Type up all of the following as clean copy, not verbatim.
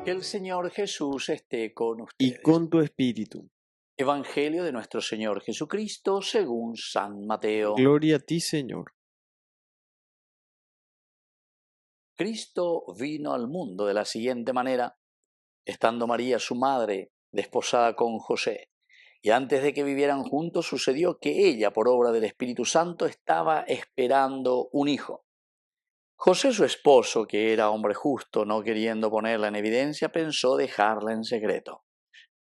Que el Señor Jesús esté con y ustedes. con tu espíritu. Evangelio de nuestro Señor Jesucristo según San Mateo. Gloria a ti, Señor. Cristo vino al mundo de la siguiente manera, estando María su madre desposada con José, y antes de que vivieran juntos sucedió que ella, por obra del Espíritu Santo, estaba esperando un hijo. José, su esposo, que era hombre justo, no queriendo ponerla en evidencia, pensó dejarla en secreto.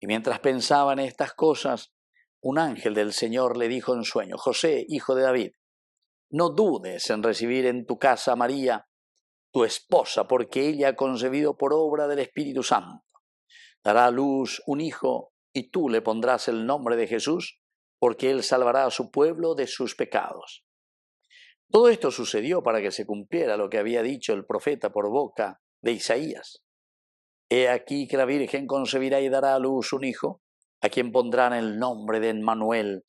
Y mientras pensaba en estas cosas, un ángel del Señor le dijo en sueño: José, hijo de David, no dudes en recibir en tu casa a María, tu esposa, porque ella ha concebido por obra del Espíritu Santo. Dará a luz un hijo y tú le pondrás el nombre de Jesús, porque él salvará a su pueblo de sus pecados. Todo esto sucedió para que se cumpliera lo que había dicho el profeta por boca de Isaías. He aquí que la Virgen concebirá y dará a luz un hijo, a quien pondrán el nombre de Emmanuel,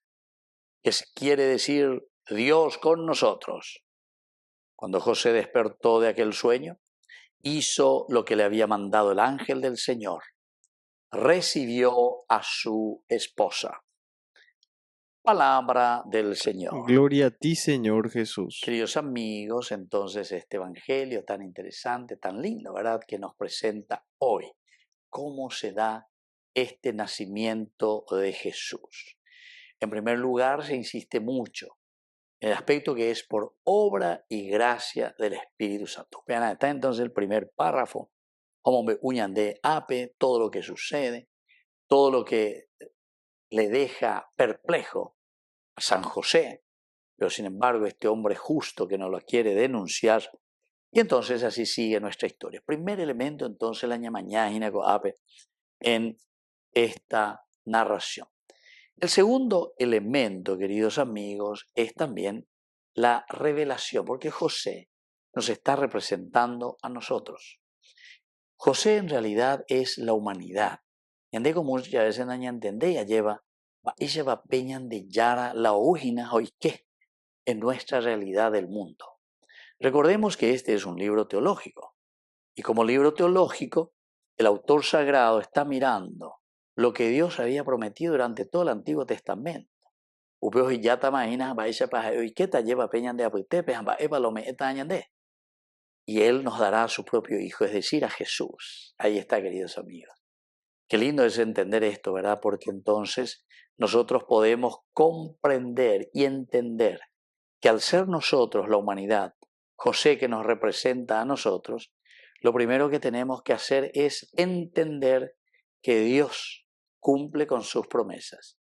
que quiere decir Dios con nosotros. Cuando José despertó de aquel sueño, hizo lo que le había mandado el ángel del Señor. Recibió a su esposa. Palabra del Señor. Gloria a ti, Señor Jesús. Queridos amigos, entonces este evangelio tan interesante, tan lindo, ¿verdad?, que nos presenta hoy. ¿Cómo se da este nacimiento de Jesús? En primer lugar, se insiste mucho en el aspecto que es por obra y gracia del Espíritu Santo. Vean, está entonces el primer párrafo, como me uñan de ape, todo lo que sucede, todo lo que le deja perplejo a San José, pero sin embargo este hombre justo que no lo quiere denunciar, y entonces así sigue nuestra historia. Primer elemento entonces la ñamañágina ape en esta narración. El segundo elemento, queridos amigos, es también la revelación, porque José nos está representando a nosotros. José en realidad es la humanidad. Yande como muchas veces no entendé, ya lleva peñan de yara la ojina hoy que en nuestra realidad del mundo. Recordemos que este es un libro teológico, y como libro teológico, el autor sagrado está mirando lo que Dios había prometido durante todo el Antiguo Testamento. Y Él nos dará a su propio Hijo, es decir, a Jesús. Ahí está, queridos amigos. Qué lindo es entender esto, ¿verdad? Porque entonces nosotros podemos comprender y entender que al ser nosotros la humanidad, José que nos representa a nosotros, lo primero que tenemos que hacer es entender que Dios cumple con sus promesas.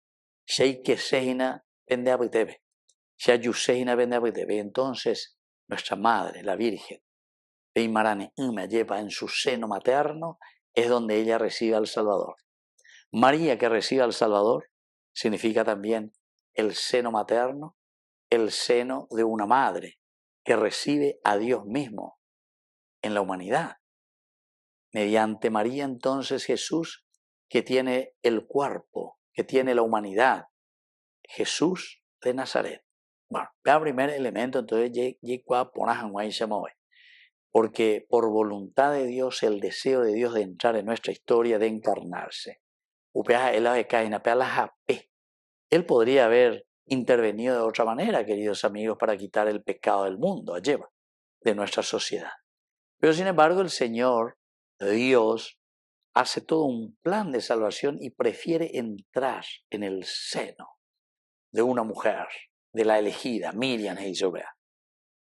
Entonces, nuestra madre, la Virgen, me lleva en su seno materno, es donde ella recibe al Salvador. María que recibe al Salvador significa también el seno materno, el seno de una madre que recibe a Dios mismo en la humanidad. Mediante María entonces Jesús, que tiene el cuerpo, que tiene la humanidad, Jesús de Nazaret. Bueno, el primer elemento entonces porque por voluntad de Dios, el deseo de Dios de entrar en nuestra historia, de encarnarse. Él podría haber intervenido de otra manera, queridos amigos, para quitar el pecado del mundo, de nuestra sociedad. Pero sin embargo el Señor, Dios, hace todo un plan de salvación y prefiere entrar en el seno de una mujer, de la elegida, Miriam Heizobea.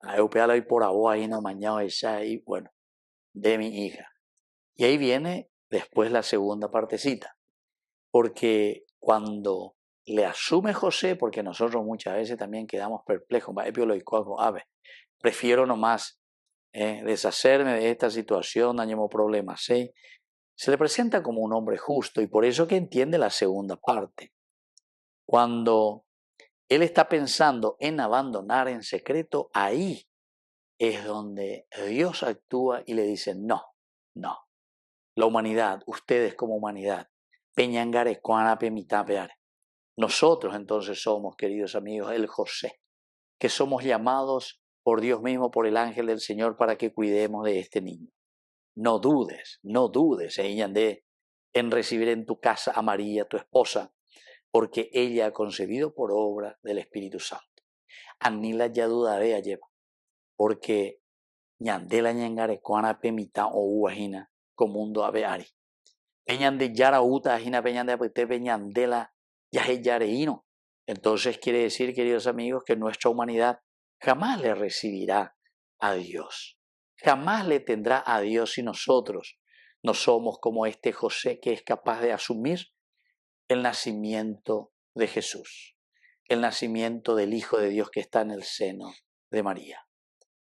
Y por agua y no mañana y bueno, de mi hija. Y ahí viene después la segunda partecita, porque cuando le asume José, porque nosotros muchas veces también quedamos perplejos, prefiero nomás deshacerme de esta situación, dañemos problemas, ¿sí? Se le presenta como un hombre justo y por eso que entiende la segunda parte. Cuando él está pensando en abandonar en secreto, ahí es donde Dios actúa y le dice, no. La humanidad, ustedes como humanidad, peñangare, cuanape, mitapeare. Nosotros entonces somos, queridos amigos, el José, que somos llamados por Dios mismo, por el ángel del Señor, para que cuidemos de este niño. no dudes en recibir en tu casa a María, tu esposa, porque ella ha concebido por obra del Espíritu Santo. Anila ya dudaré a lleva, porque ñandela ñangare cuana pemita o uajina comundo ave ari. Peñande yara uta ajina peñande apete peñandela yareino. Entonces quiere decir, queridos amigos, que nuestra humanidad jamás le recibirá a Dios. Jamás le tendrá a Dios si nosotros no somos como este José que es capaz de asumir el nacimiento de Jesús, el nacimiento del Hijo de Dios que está en el seno de María.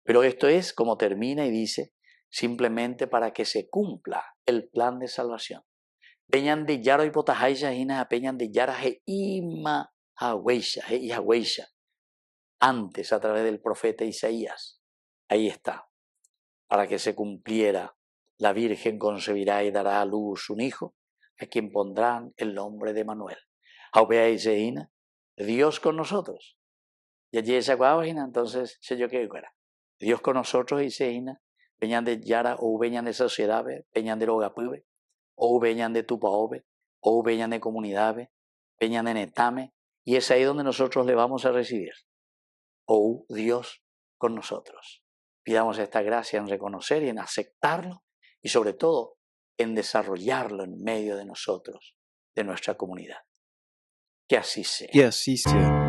Pero esto es, como termina y dice, simplemente para que se cumpla el plan de salvación. Peñan de yaro hipotajaisha hina peñan de yara he ima haweisha antes a través del profeta Isaías. Ahí está, para que se cumpliera, la Virgen concebirá y dará a luz un hijo, a quien pondrán el nombre de Manuel. Dios con nosotros. Y allí esa guabajina, entonces, sé yo qué fuera. Dios con nosotros y seina, peñan de yara o peñan de sociedad, peñan de logapube, o peñan de tupaobe, o peñan de comunidad, peñan de netame, y es ahí donde nosotros le vamos a recibir. O Dios con nosotros. Pidamos esta gracia en reconocer y en aceptarlo, y sobre todo en desarrollarlo en medio de nosotros, de nuestra comunidad. Que así sea. Que así sea.